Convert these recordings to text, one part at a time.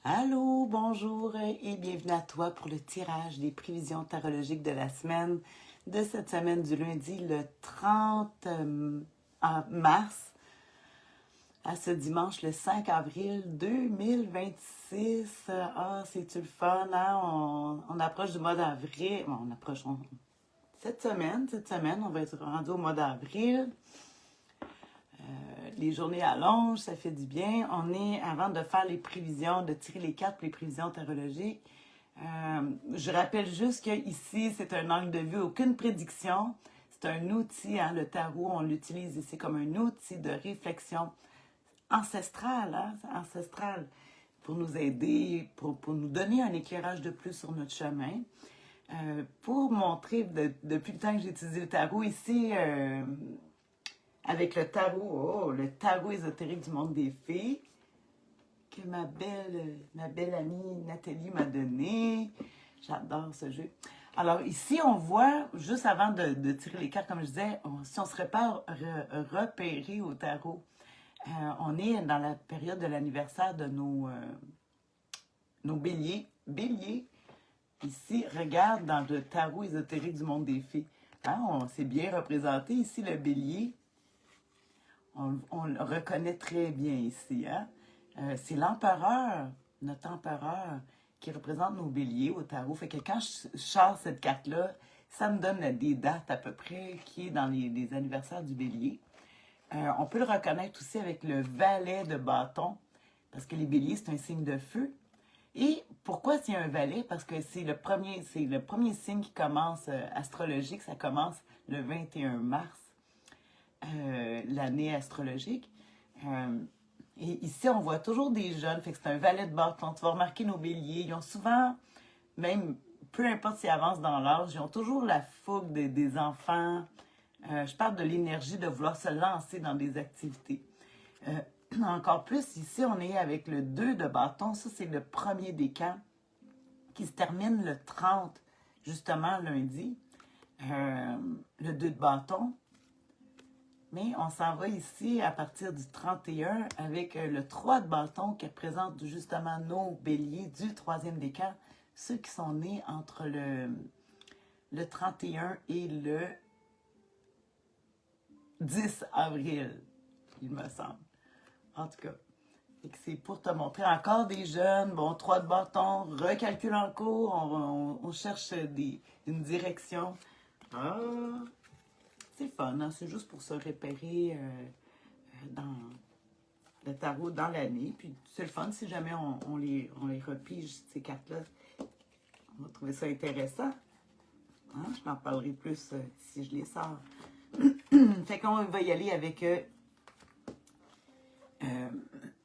Allô, bonjour et bienvenue à toi pour le tirage des prévisions tarologiques de la semaine, de cette semaine du lundi le 30 mars à ce dimanche le 5 avril 2026. Ah, c'est-tu le fun, hein? On approche du mois d'avril. Bon, cette semaine, on va être rendu au mois d'avril. Les journées allongent, ça fait du bien. On est, avant de faire les prévisions, de tirer les cartes pour les prévisions tarologiques, je rappelle juste qu'ici, c'est un angle de vue, aucune prédiction. C'est un outil, hein, le tarot, on l'utilise ici comme un outil de réflexion ancestrale, hein, ancestral, pour nous aider, pour nous donner un éclairage de plus sur notre chemin. Pour montrer, depuis le temps que j'ai utilisé le tarot ici, avec le tarot ésotérique du monde des fées, que ma belle amie Nathalie m'a donné. J'adore ce jeu. Alors ici, on voit, juste avant de tirer les cartes, comme je disais, si on se répare repérer au tarot, on est dans la période de l'anniversaire de nos béliers. Béliers, ici, regarde dans le tarot ésotérique du monde des fées. Hein, on s'est bien représenté ici, le bélier. On le reconnaît très bien ici. Hein? C'est l'empereur, notre empereur, qui représente nos béliers au tarot. Fait que quand je chasse cette carte-là, ça me donne des dates à peu près qui est dans les anniversaires du bélier. On peut le reconnaître aussi avec le valet de bâton, parce que les béliers, c'est un signe de feu. Et pourquoi c'est un valet? Parce que c'est le premier signe qui commence astrologique, ça commence le 21 mars. L'année astrologique. Et ici, on voit toujours des jeunes, fait que c'est un valet de bâton. Tu vas remarquer nos béliers, ils ont souvent, même peu importe s'ils avancent dans l'âge, ils ont toujours la fougue des enfants. Je parle de l'énergie de vouloir se lancer dans des activités. Encore plus, ici, on est avec le 2 de bâton. Ça, c'est le premier décan qui se termine le 30, justement, lundi. Le 2 de bâton. Mais on s'en va ici à partir du 31 avec le 3 de bâton qui représente justement nos béliers du troisième décan, ceux qui sont nés entre le 31 et le 10 avril, il me semble. En tout cas, c'est pour te montrer encore des jeunes. Bon, 3 de bâton, recalcule en cours, on cherche une direction. Ah! C'est fun, hein? C'est juste pour se repérer dans le tarot dans l'année. Puis c'est le fun si jamais on les repige, ces cartes-là. On va trouver ça intéressant. Hein? Je t'en parlerai plus si je les sors. Fait qu'on va y aller avec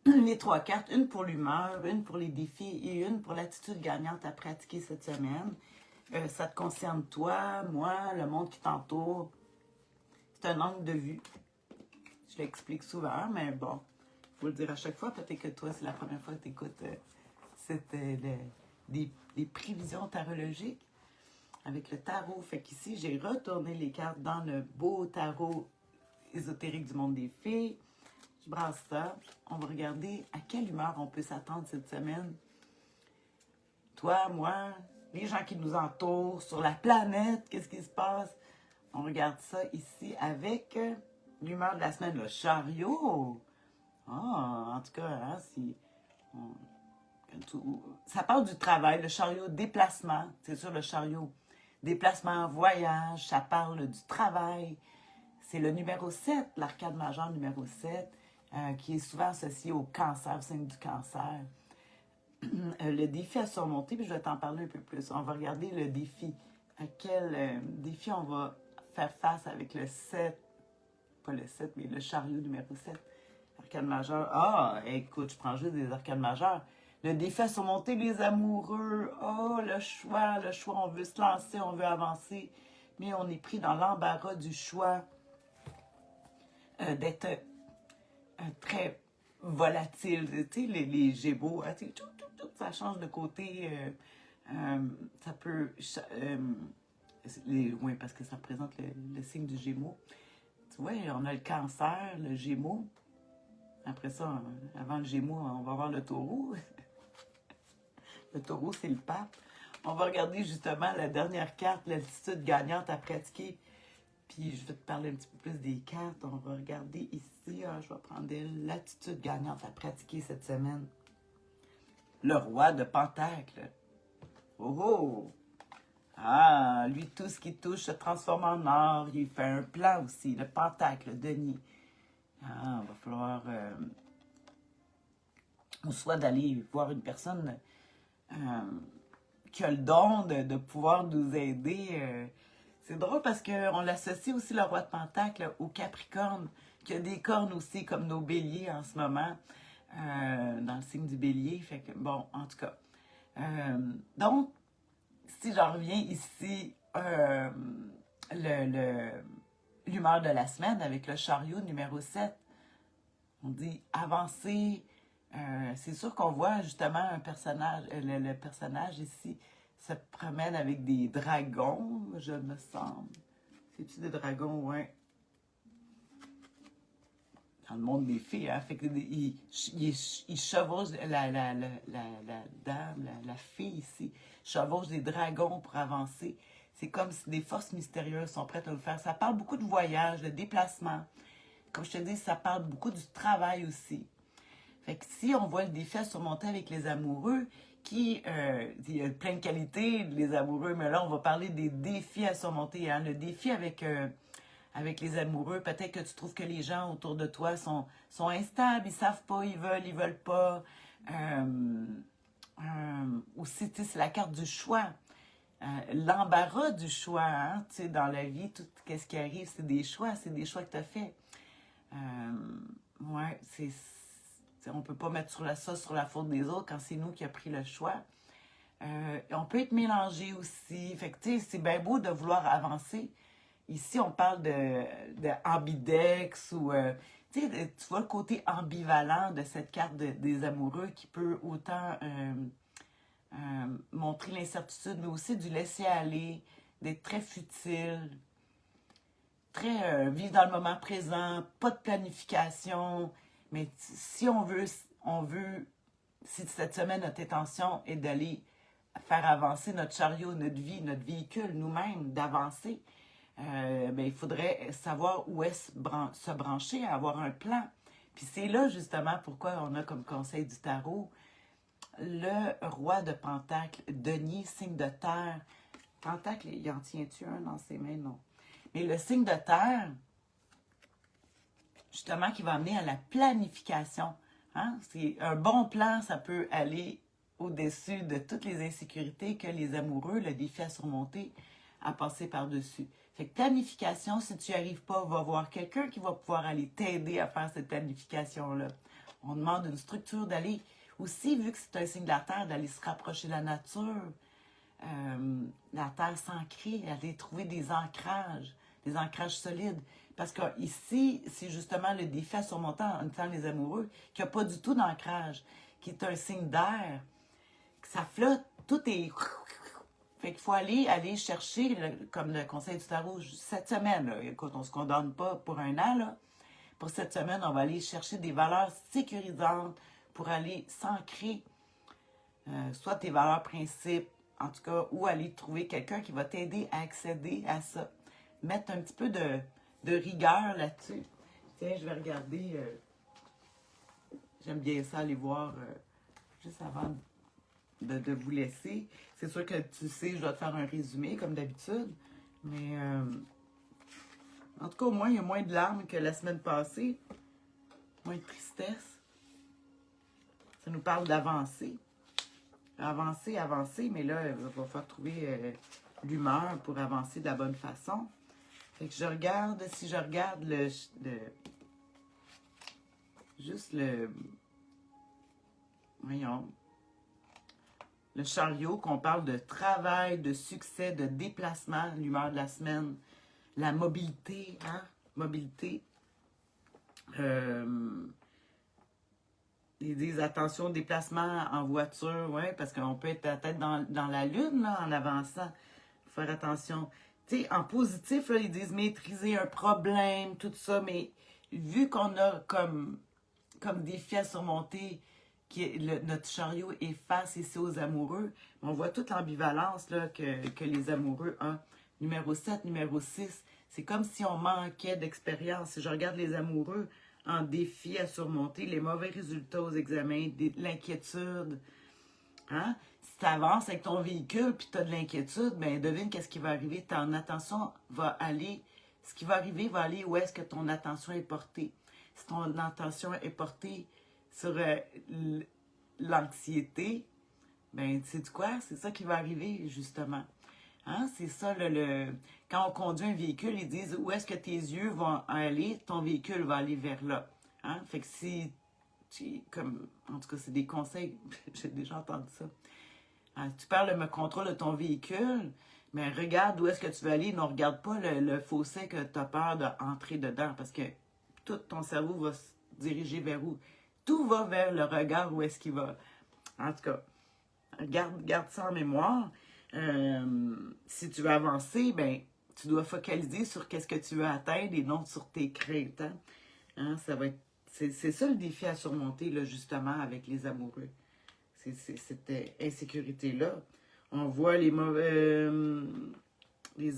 les 3 cartes. Une pour l'humeur, une pour les défis et une pour l'attitude gagnante à pratiquer cette semaine. Ça te concerne toi, moi, le monde qui t'entoure. C'est un angle de vue. Je l'explique souvent, mais bon, il faut le dire à chaque fois. Peut-être que toi, c'est la première fois que tu écoutes des prévisions tarologiques avec le tarot. Fait qu'ici, j'ai retourné les cartes dans le beau tarot ésotérique du monde des fées. Je brasse ça. On va regarder à quelle humeur on peut s'attendre cette semaine. Toi, moi, les gens qui nous entourent, sur la planète, qu'est-ce qui se passe? On regarde ça ici avec l'humeur de la semaine, le chariot. Ah, en tout cas, hein, ça parle du travail, le chariot déplacement. C'est sûr, le chariot déplacement, voyage, ça parle du travail. C'est le numéro 7, l'arcade majeur numéro 7, qui est souvent associé au cancer, au signe du cancer. Le défi à surmonter, puis je vais t'en parler un peu plus. On va regarder le défi. À quel défi on va faire face avec le 7, pas le 7, mais le chariot numéro 7, arcade majeur. Ah, écoute, je prends juste des arcades majeures. Le défi à surmonter, les amoureux. Oh, le choix, on veut se lancer, on veut avancer, mais on est pris dans l'embarras du choix d'être très volatile. Tu sais, les Gémeaux, hein, tout, ça change de côté. Ça peut... oui, parce que ça représente le signe du Gémeaux. Tu vois, on a le cancer, le Gémeaux. Après ça, avant le Gémeaux, on va voir le taureau. Le taureau, c'est le pape. On va regarder justement la dernière carte, l'attitude gagnante à pratiquer. Puis je vais te parler un petit peu plus des cartes. On va regarder ici. Je vais prendre l'attitude gagnante à pratiquer cette semaine. Le roi de Pentacle. Oh oh! Ah, lui, tout ce qui touche se transforme en or. Il fait un plan aussi, le Pentacle, le denier. Ah, il va falloir... ou soit d'aller voir une personne qui a le don de pouvoir nous aider. C'est drôle parce qu'on l'associe aussi, le roi de Pentacle, au Capricorne, qui a des cornes aussi, comme nos béliers en ce moment, dans le signe du bélier. Fait que, bon, en tout cas. Donc, si j'en reviens ici, l'humeur de la semaine avec le chariot numéro 7, on dit avancer. C'est sûr qu'on voit justement un personnage, le personnage ici se promène avec des dragons, je me semble. C'est-tu des dragons, ouais. Dans le monde des filles, hein. Fait que il chevauche la dame, la fille ici, chevauche des dragons pour avancer. C'est comme si des forces mystérieuses sont prêtes à le faire. Ça parle beaucoup de voyage, de déplacement. Comme je te dis, ça parle beaucoup du travail aussi. Fait que si on voit le défi à surmonter avec les amoureux, il y a plein de qualités, les amoureux, mais là, on va parler des défis à surmonter. Hein? Le défi avec les amoureux, peut-être que tu trouves que les gens autour de toi sont instables, ils savent pas, ils veulent pas. Aussi, tu sais, c'est la carte du choix. L'embarras du choix, hein? Tu sais, dans la vie, tout ce qui arrive, c'est des choix que tu as fait. Ouais, on peut pas mettre ça sur la faute des autres quand c'est nous qui avons pris le choix. On peut être mélangé aussi. Fait que, tu sais, c'est bien beau de vouloir avancer. Ici, on parle de ambidex ou... tu vois le côté ambivalent de cette carte des amoureux qui peut autant montrer l'incertitude, mais aussi du laisser-aller, d'être très futile, très vivre dans le moment présent, pas de planification. Mais si on veut, si cette semaine, notre intention est d'aller faire avancer notre chariot, notre vie, notre véhicule, nous-mêmes, d'avancer, il faudrait savoir où est se brancher, avoir un plan. Puis c'est là, justement, pourquoi on a comme conseil du tarot le roi de Pentacle, denier, signe de terre. Pentacle, il en tient-tu un dans ses mains? Non. Mais le signe de terre, justement, qui va amener à la planification. Hein? C'est un bon plan, ça peut aller au-dessus de toutes les insécurités que les amoureux, le défi à surmonter, à passer par-dessus. Fait que planification, si tu n'y arrives pas, va voir quelqu'un qui va pouvoir aller t'aider à faire cette planification-là. On demande une structure d'aller, aussi, vu que c'est un signe de la Terre, d'aller se rapprocher de la nature, la Terre s'ancrer, aller trouver des ancrages solides. Parce que ici, c'est justement le défi à surmonter en étant les amoureux, qui n'a pas du tout d'ancrage, qui est un signe d'air, que ça flotte, tout est... Fait qu'il faut aller chercher, comme le conseil du tarot, cette semaine, là, écoute, on ne se condamne pas pour un an, là. Pour cette semaine, on va aller chercher des valeurs sécurisantes pour aller s'ancrer, soit tes valeurs principes, en tout cas, ou aller trouver quelqu'un qui va t'aider à accéder à ça. Mettre un petit peu de rigueur là-dessus. Tiens, je vais regarder. J'aime bien ça, aller voir juste avant de vous laisser. C'est sûr que tu sais, je dois te faire un résumé, comme d'habitude. Mais en tout cas, au moins, il y a moins de larmes que la semaine passée. Moins de tristesse. Ça nous parle d'avancer. Avancer, mais là, il va falloir trouver l'humeur pour avancer de la bonne façon. Fait que si je regarde voyons, le chariot, qu'on parle de travail, de succès, de déplacement, l'humeur de la semaine, la mobilité, hein, mobilité. Ils disent attention au déplacement en voiture, ouais, parce qu'on peut être peut-être dans la lune, là, en avançant. Faut faire attention. Tu sais, en positif, là, ils disent maîtriser un problème, tout ça, mais vu qu'on a comme défi à surmonter notre chariot est face ici aux amoureux. On voit toute l'ambivalence là, que les amoureux ont. Numéro 7, numéro 6, c'est comme si on manquait d'expérience. Si je regarde les amoureux en défi à surmonter, les mauvais résultats aux examens, l'inquiétude. Hein? Si tu avances avec ton véhicule puis tu as de l'inquiétude, ben devine qu'est-ce qui va arriver. Ton attention va aller, ce qui va arriver va aller où est-ce que ton attention est portée. Si ton attention est portée sur l'anxiété, ben tu sais quoi? C'est ça qui va arriver, justement. Hein? C'est ça, quand on conduit un véhicule, ils disent où est-ce que tes yeux vont aller, ton véhicule va aller vers là. Hein? Fait que si, en tout cas, c'est des conseils, j'ai déjà entendu ça. Hein? Tu parles de contrôle de ton véhicule, mais regarde où est-ce que tu veux aller, ne regarde pas le fossé que tu as peur d'entrer dedans, parce que tout ton cerveau va se diriger vers où? Tout va vers le regard où est-ce qu'il va. En tout cas, garde ça en mémoire. Si tu veux avancer, ben, tu dois focaliser sur qu'est-ce que tu veux atteindre et non sur tes craintes. Hein? C'est ça le défi à surmonter, là, justement, avec les amoureux. C'est cette insécurité-là. On voit les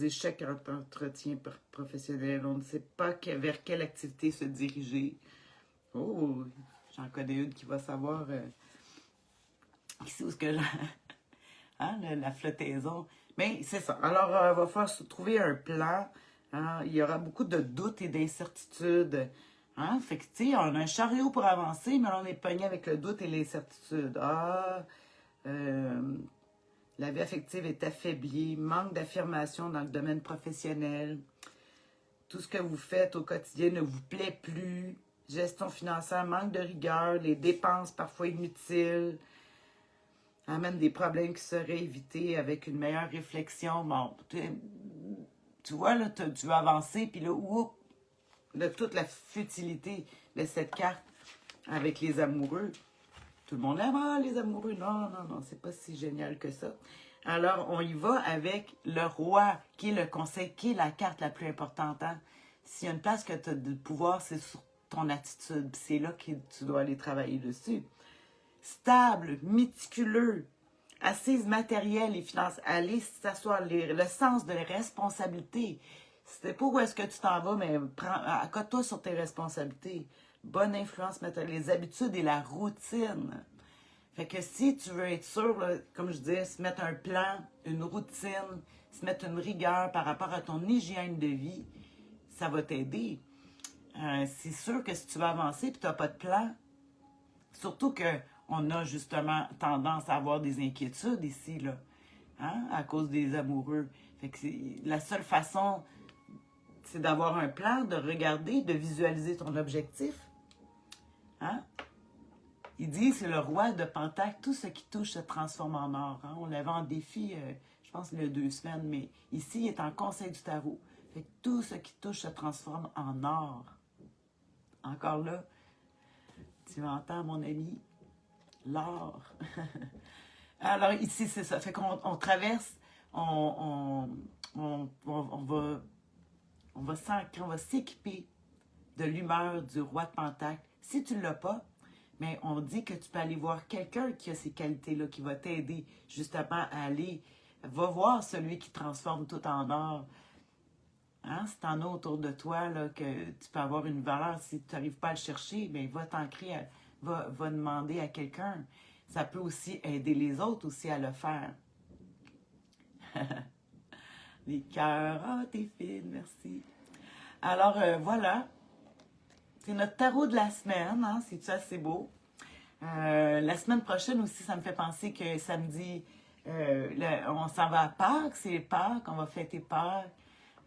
échecs en entretien professionnel. On ne sait pas vers quelle activité se diriger. Oh, j'en connais une qui va savoir ici où est-ce que hein, la flottaison. Mais c'est ça. Alors, il va falloir se trouver un plan. Hein? Il y aura beaucoup de doutes et d'incertitudes. Hein? Fait que, tu sais, on a un chariot pour avancer, mais on est pogné avec le doute et l'incertitude. La vie affective est affaiblie, manque d'affirmation dans le domaine professionnel. Tout ce que vous faites au quotidien ne vous plaît plus. Gestion financière, manque de rigueur, les dépenses parfois inutiles. Amène des problèmes qui seraient évités avec une meilleure réflexion. Bon, tu vois, là, tu veux avancer, puis là, toute la futilité de cette carte avec les amoureux. Tout le monde aime, les amoureux. Non, non, non, c'est pas si génial que ça. Alors, on y va avec le roi, qui est le conseil, qui est la carte la plus importante. Hein? S'il y a une place que tu as de pouvoir, c'est sur ton attitude. C'est là que tu dois aller travailler dessus. Stable, méticuleux, assise matérielle et finance, aller s'asseoir, le sens de responsabilité. C'est pas où est-ce que tu t'en vas, mais accote-toi sur tes responsabilités. Bonne influence matérielle, les habitudes et la routine. Fait que si tu veux être sûr, là, comme je disais, se mettre un plan, une routine, se mettre une rigueur par rapport à ton hygiène de vie, ça va t'aider. C'est sûr que si tu veux avancer et que tu n'as pas de plan, surtout qu'on a justement tendance à avoir des inquiétudes ici, là, hein, à cause des amoureux. Fait que la seule façon, c'est d'avoir un plan, de regarder, de visualiser ton objectif. Hein? Il dit, c'est le roi de Pentacle, tout ce qui touche se transforme en or. Hein? On l'avait en défi, je pense, il y a 2 semaines, mais ici, il est en conseil du tarot. Fait que tout ce qui touche se transforme en or. Encore là, tu entends, mon ami, l'or. Alors ici, c'est ça. Fait qu'on traverse, on va s'équiper de l'humeur du roi de Pentacle. Si tu ne l'as pas, mais on dit que tu peux aller voir quelqu'un qui a ces qualités-là, qui va t'aider justement à aller. Va voir celui qui transforme tout en or. Hein? Si tu en as autour de toi, là, que tu peux avoir une valeur, si tu n'arrives pas à le chercher, bien, va t'ancrer, va demander à quelqu'un. Ça peut aussi aider les autres aussi à le faire. Les cœurs, t'es fine, merci. Alors, voilà. C'est notre tarot de la semaine, hein? C'est ça, c'est beau. La semaine prochaine aussi, ça me fait penser que samedi, on s'en va à Pâques, c'est Pâques, on va fêter Pâques.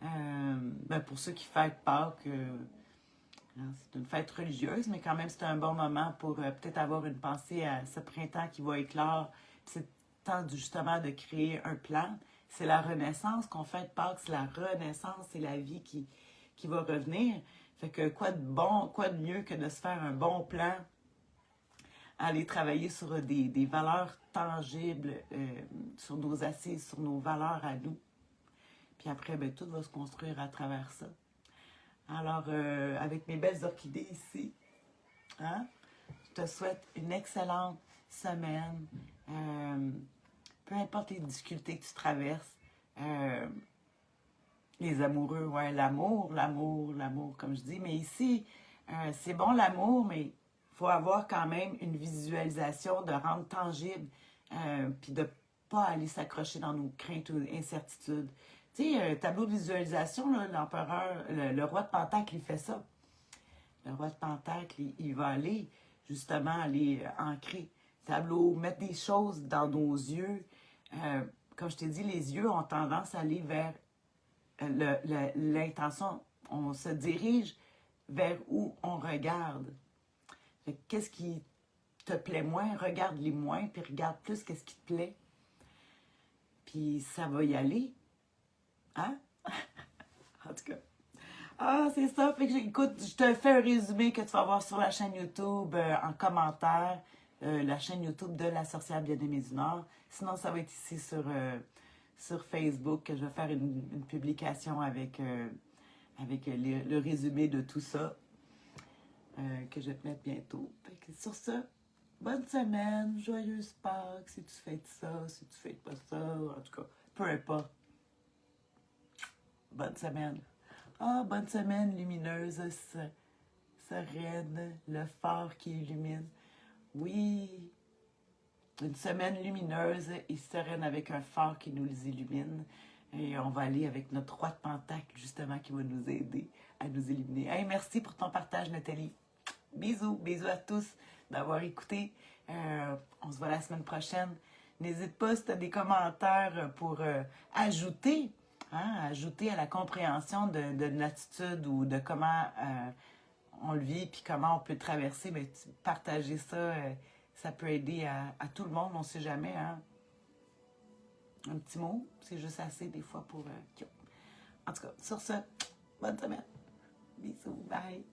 Ben pour ceux qui fêtent Pâques, c'est une fête religieuse, mais quand même, c'est un bon moment pour peut-être avoir une pensée à ce printemps qui va éclore. C'est temps justement de créer un plan. C'est la renaissance qu'on fête Pâques, c'est la renaissance, c'est la vie qui va revenir. Fait que quoi de mieux que de se faire un bon plan, aller travailler sur des valeurs tangibles, sur nos assises, sur nos valeurs à nous. Puis après, ben, tout va se construire à travers ça. Alors, avec mes belles orchidées ici, hein, te souhaite une excellente semaine. Peu importe les difficultés que tu traverses. Les amoureux, ouais, l'amour, comme je dis. Mais ici, c'est bon l'amour, mais il faut avoir quand même une visualisation de rendre tangible, puis de pas aller s'accrocher dans nos craintes ou incertitudes. Tu sais, tableau de visualisation, l'empereur, le roi de Pentacle, il fait ça. Le roi de Pentacle, il va aller, justement, aller ancrer. Tableau, mettre des choses dans nos yeux. Comme je t'ai dit, les yeux ont tendance à aller vers l'intention. On se dirige vers où on regarde. Qu'est-ce qui te plaît moins? Regarde-les moins, puis regarde plus qu'est-ce qui te plaît. Puis ça va y aller. Hein? En tout cas. Ah, c'est ça. Fait que, écoute, je te fais un résumé que tu vas voir sur la chaîne YouTube en commentaire. La chaîne YouTube de La Sorcière Bien-Aimée du Nord. Sinon, ça va être ici sur Facebook que je vais faire une publication avec le résumé de tout ça que je vais te mettre bientôt. Fait que sur ça, bonne semaine, joyeuse Pâques, si tu fêtes ça, si tu fêtes pas ça, en tout cas, peu importe. Bonne semaine. Ah, bonne semaine lumineuse, sereine, le phare qui illumine. Oui, une semaine lumineuse et sereine avec un phare qui nous illumine. Et on va aller avec notre roi de Pentacle, justement, qui va nous aider à nous illuminer. Hey, merci pour ton partage, Nathalie. Bisous, bisous à tous d'avoir écouté. On se voit la semaine prochaine. N'hésite pas si tu as des commentaires pour ajouter à la compréhension de l'attitude ou de comment on le vit puis comment on peut traverser. Mais partager ça, ça peut aider à tout le monde, on ne sait jamais. Hein? Un petit mot, c'est juste assez des fois pour... En tout cas, sur ce, bonne semaine. Bisous, bye.